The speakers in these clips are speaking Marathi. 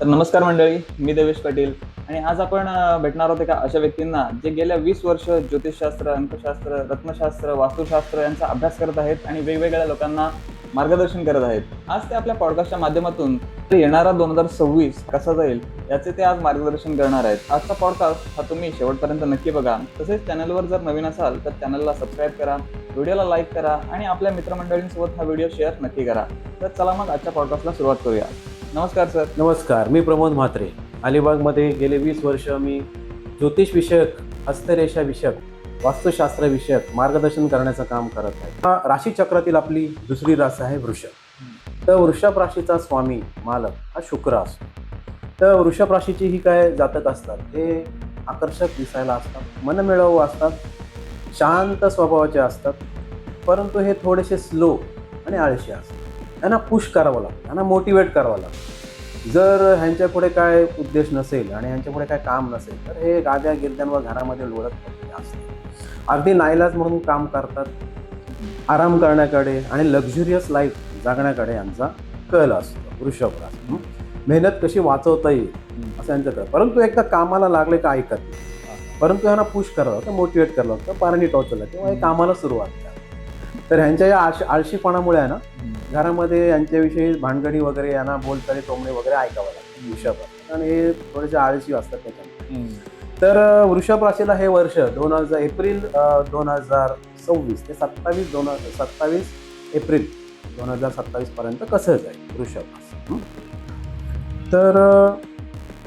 तर नमस्कार मंडळी, मी देवेश पाटील आणि आज आपण भेटणार आहोत एका अशा व्यक्तींना जे गेल्या 20 वर्ष ज्योतिषशास्त्र, अंकशास्त्र, रत्नशास्त्र, वास्तुशास्त्र यांचा अभ्यास करत आहेत आणि वेगवेगळ्या लोकांना मार्गदर्शन करत आहेत. आज ते आपल्या पॉडकास्टच्या माध्यमातून येणारा 2026 कसा जाईल याचे ते आज मार्गदर्शन करणार आहेत. आजचा पॉडकास्ट हा तुम्ही शेवटपर्यंत नक्की बघा. तसेच चॅनलवर जर नवीन असाल तर चॅनलला सबस्क्राईब करा, व्हिडिओला लाईक करा आणि आपल्या मित्रमंडळींसोबत हा व्हिडिओ शेअर नक्की करा. तर चला मग आजच्या पॉडकास्टला सुरुवात करूया. नमस्कार सर. नमस्कार, मी प्रमोद म्हात्रे. अलिबागमध्ये गेले 20 वर्ष मी ज्योतिष विषयक, हस्तरेषा विषयक, वास्तुशास्त्र विषयक मार्गदर्शन करण्याचं काम करत आहे. राशीचक्रातील आपली दुसरी राशी आहे वृषभ. तर वृषभ राशीचा स्वामी मालक हा शुक्र असतो. तर वृषभ राशीची ही काय जातक असतात, हे आकर्षक दिसायला असतात, मनमिळावू असतात, शांत स्वभावाचे असतात, परंतु हे थोडेसे स्लो आणि आळशी असतात. त्यांना पुश करावं लागतं, त्यांना मोटिवेट करावं लागतं. जर ह्यांच्यापुढे काय उद्देश नसेल आणि ह्यांच्यापुढे काय काम नसेल तर हे गाद्या गिरद्यांवर घरामध्ये लोळत पडलेले असतात. अगदी नाईलाज म्हणून काम करतात. आराम करण्याकडे आणि लक्झुरियस लाईफ जगण्याकडे यांचा कल असतो. वृषभ राशी मेहनत कशी वाचवता येईल असं यांचं कल. परंतु एकदा कामाला लागले का ऐकत नाही. परंतु ह्यांना पुश करावं लागतं, मोटिवेट करावं लागतं, पारणी टोचलं तेव्हा हे कामाला सुरुवात करा. तर ह्यांच्या या आळशीपणामुळे आहे ना, घरामध्ये यांच्याविषयी भानगडी वगैरे, यांना बोलताना टोमणे वगैरे ऐकावं लागतं वृषभ. आणि हे थोडेसे आळशी असतात त्याच्यामध्ये. तर वृषभ राशीला हे वर्ष एप्रिल 2026 ते 27 एप्रिल 2027 पर्यंत कसं जाईल वृषभ राशी. तर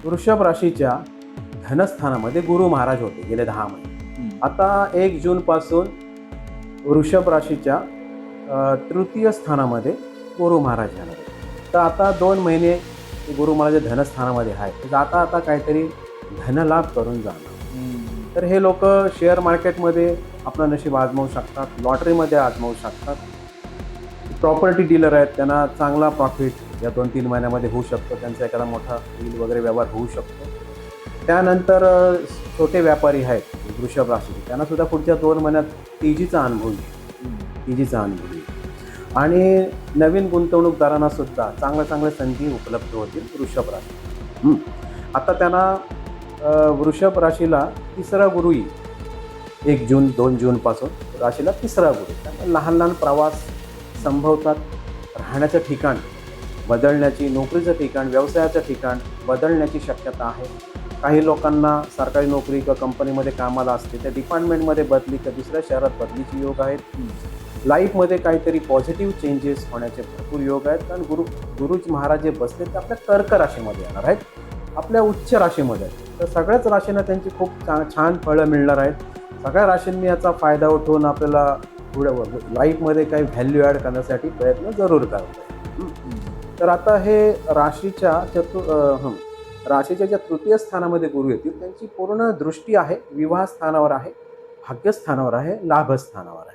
वृषभ राशीच्या धनस्थानामध्ये गुरु महाराज होते गेले 10 महिने. आता 1 जून पासून वृषभ राशीच्या तृतीय स्थानामध्ये गुरु महाराज येणार. तर आता 2 महिने गुरु महाराज धनस्थानामध्ये आहे. तर आता आता काहीतरी धनलाभ करून जाणार. तर हे लोक शेअर मार्केटमध्ये आपलं नशीब आजमावू शकतात, लॉटरीमध्ये आजमावू शकतात. प्रॉपर्टी डीलर आहेत, त्यांना चांगला प्रॉफिट या 2-3 महिन्यामध्ये होऊ शकतो. त्यांचा एखादा मोठा डील वगैरे व्यवहार होऊ शकतो. त्यानंतर छोटे व्यापारी आहेत वृषभ राशीचे, त्यांना सुद्धा पुढच्या 2 महिन्यात तेजीचा अनुभव येईल. आणि नवीन गुंतवणूकदारांना सुद्धा चांगल्या संधी उपलब्ध होतील वृषभ राशी. आता त्यांना वृषभ राशीला तिसरा गुरु येईल. 1 जून 2 जूनपासून राशीला तिसरा गुरु. त्यामुळे लहान प्रवास संभवतात. राहण्याचं ठिकाण बदलण्याची, नोकरीचं ठिकाण, व्यवसायाचं ठिकाण बदलण्याची शक्यता आहे. काही लोकांना सरकारी नोकरी किंवा कंपनीमध्ये कामाला असते, त्या डिपार्टमेंटमध्ये बदली किंवा दुसऱ्या शहरात बदलीचे योग आहेत. लाईफमध्ये काहीतरी पॉझिटिव्ह चेंजेस होण्याचे भरपूर योग आहेत. कारण गुरुजी महाराज जे बसले ते आपल्या कर्क राशीमध्ये येणार आहेत, आपल्या उच्च राशीमध्ये आहेत. तर सगळ्याच राशींना त्यांची खूप छान फळं मिळणार आहेत. सगळ्या राशींनी याचा फायदा उठवून आपल्याला पुढे लाईफमध्ये काही व्हॅल्यू ॲड करण्यासाठी प्रयत्न जरूर करतात. तर आता हे राशीच्या ज्या तृतीय स्थानामध्ये गुरु येतील त्यांची पूर्ण दृष्टी आहे विवाह स्थानावर आहे, भाग्यस्थानावर आहे, लाभस्थानावर आहे.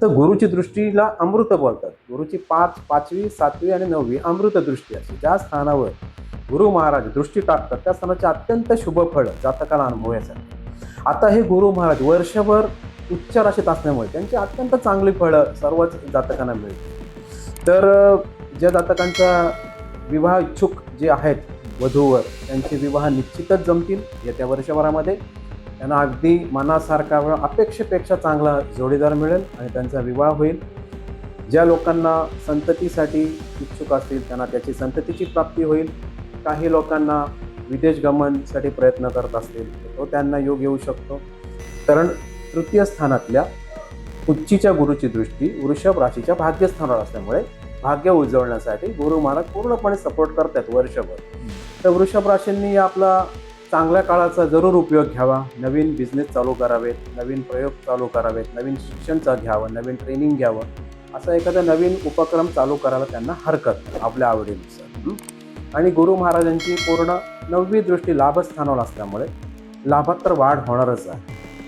तर गुरुची दृष्टीला अमृत बोलतात. गुरुची 5वी 7वी आणि 9वी अमृत दृष्टी असते. ज्या स्थानावर गुरु महाराज दृष्टी टाकतात त्या स्थानाचे अत्यंत शुभ फळ जातकाला अनुभवायसाठी. आता हे गुरु महाराज वर्षभर उच्च राशीत असल्यामुळे त्यांची अत्यंत चांगली फळं सर्वच जातकांना मिळतील. तर ज्या जातकांचा विवाह इच्छुक जे आहेत वधूवर, त्यांचे विवाह निश्चितच जमतील येत्या वर्षभरामध्ये. त्यांना अगदी मनासारखा व अपेक्षेपेक्षा चांगला जोडीदार मिळेल आणि त्यांचा विवाह होईल. ज्या लोकांना संततीसाठी इच्छुक असतील त्यांना त्याची संततीची प्राप्ती होईल. काही लोकांना विदेश गमनसाठी प्रयत्न करत असतील तो त्यांना योग येऊ शकतो. कारण तृतीय स्थानातल्या उच्चीच्या गुरुची दृष्टी वृषभ राशीच्या भाग्यस्थानावर असल्यामुळे भाग्य उजवण्यासाठी गुरु महाराज पूर्णपणे सपोर्ट करतात वर्षभर. तर वृषभ राशींनी आपला चांगल्या काळाचा जरूर उपयोग घ्यावा. नवीन बिझनेस चालू करावेत, नवीन प्रयोग चालू करावेत, नवीन शिक्षण घ्यावं, नवीन ट्रेनिंग घ्यावं. असा एखादा नवीन उपक्रम चालू करायला त्यांना हरकत नाही आपल्या आवडीनुसार. आणि गुरु महाराजांची पूर्ण 9वी दृष्टी लाभस्थानावर असल्यामुळे लाभात तर वाढ होणारच आहे.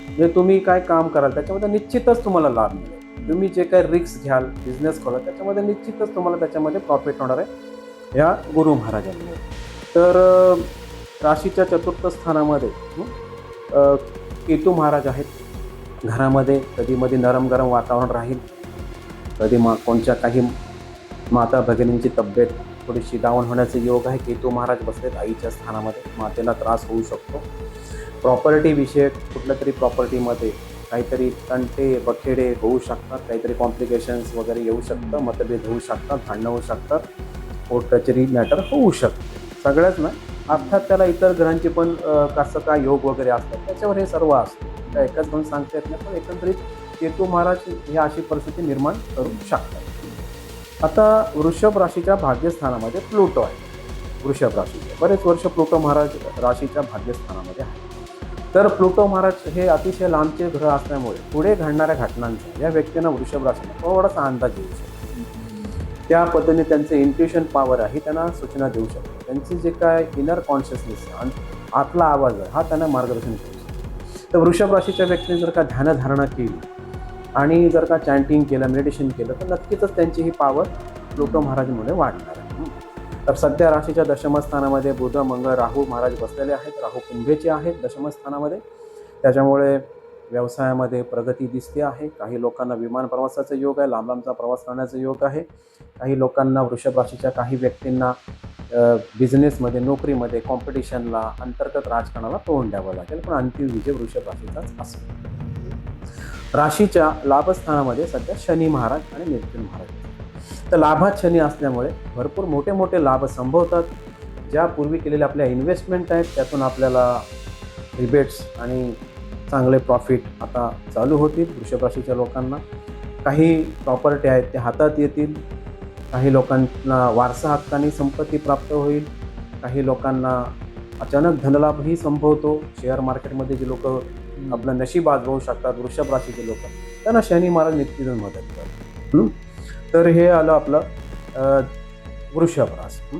म्हणजे तुम्ही काय काम कराल त्याच्यामध्ये निश्चितच तुम्हाला लाभ मिळेल. तुम्ही जे काही रिस्क घ्याल, बिझनेस खोलाल त्याच्यामध्ये निश्चितच तुम्हाला त्याच्यामध्ये प्रॉफिट होणार आहे या गुरु महाराजांमुळे. तर राशीच्या चतुर्थ स्थानामध्ये केतू महाराज आहेत. घरामध्ये कधीमध्ये नरम गरम वातावरण राहील, कधी कोणत्या काही माता भगिनींची तब्येत थोडीशी डाऊन होण्याचे योग आहे. केतू महाराज बसलेत आईच्या स्थानामध्ये, मातेला त्रास होऊ शकतो. प्रॉपर्टी विषयक कुठल्या तरी प्रॉपर्टीमध्ये काहीतरी तंटे बखेडे होऊ शकतात, काहीतरी कॉम्प्लिकेशन्स वगैरे येऊ शकतं, मतभेद होऊ शकतात, भांडणं होऊ शकतात, कोर्ट कचेरी मॅटर होऊ शकते. सगळ्याच ना, अर्थात त्याला इतर ग्रहांचे पण कसं काय योग वगैरे असतात, त्याच्यावर हे सर्व असतं. त्या एकाच म्हणून सांगता येत नाही, पण एकंदरीत केतू महाराज ही अशी परिस्थिती निर्माण करू शकतात. आता वृषभ राशीच्या भाग्यस्थानामध्ये प्लुटो आहे. वृषभ राशीचे बरेच वर्ष प्लुटो महाराज राशीच्या भाग्यस्थानामध्ये आहे. तर प्लुटो महाराज हे अतिशय लांबचे ग्रह असल्यामुळे पुढे घडणाऱ्या घटनांचा या व्यक्तींना वृषभ राशीला थोडासा अंदाज येऊ शकतो. त्या पद्धतीने त्यांचे इंट्युशन पॉवर आहे, त्यांना सूचना देऊ शकतो. त्यांची जे काय इनर कॉन्शियसनेस आतला आवाज आहे हा त्यांना मार्गदर्शन करू शकतो. तर वृषभ राशीच्या व्यक्तीने जर का ध्यानधारणा केली आणि जर का चॅन्टिंग केलं, मेडिटेशन केलं, तर नक्कीच त्यांची ही पॉवर प्लुटो महाराजमुळे वाढणार आहे. तर सध्या राशीच्या दशमस्थानामध्ये बुध, मंगळ, राहू महाराज बसलेले आहेत. राहू कुंभेचे आहेत दशमस्थानामध्ये, त्याच्यामुळे व्यवसायामध्ये प्रगती दिसते आहे. काही लोकांना विमान प्रवासाचा योग आहे, लांब लांबचा प्रवास करण्याचा योग आहे. काही लोकांना वृषभ राशीच्या काही व्यक्तींना बिझनेसमध्ये, नोकरीमध्ये, कॉम्पिटिशनला, अंतर्गत राजकारणाला तोंड द्यावं लागेल, पण अंतिम विजय वृषभ राशीचाच असेल. राशीच्या लाभस्थानामध्ये सध्या शनी महाराज आणि नेप्ट्यून महाराज. तर लाभात शनी असल्यामुळे भरपूर मोठे मोठे लाभ संभवतात. ज्या पूर्वी केलेल्या आपल्या इन्व्हेस्टमेंट आहेत त्यातून आपल्याला रिबेट्स आणि चांगले प्रॉफिट आता चालू होतील वृषभ राशीच्या लोकांना. काही प्रॉपर्टी आहेत त्या हातात येतील. काही लोकांना वारसा हक्काने संपत्ती प्राप्त होईल. काही लोकांना अचानक धनलाभही संभवतो. शेअर मार्केटमध्ये जे लोक आपलं नशीब आजमावू शकतात वृषभ राशीचे लोक, त्यांना शनी महाराज नक्कीच मदत करतात. तर हे आलं आपलं वृषभ राशी.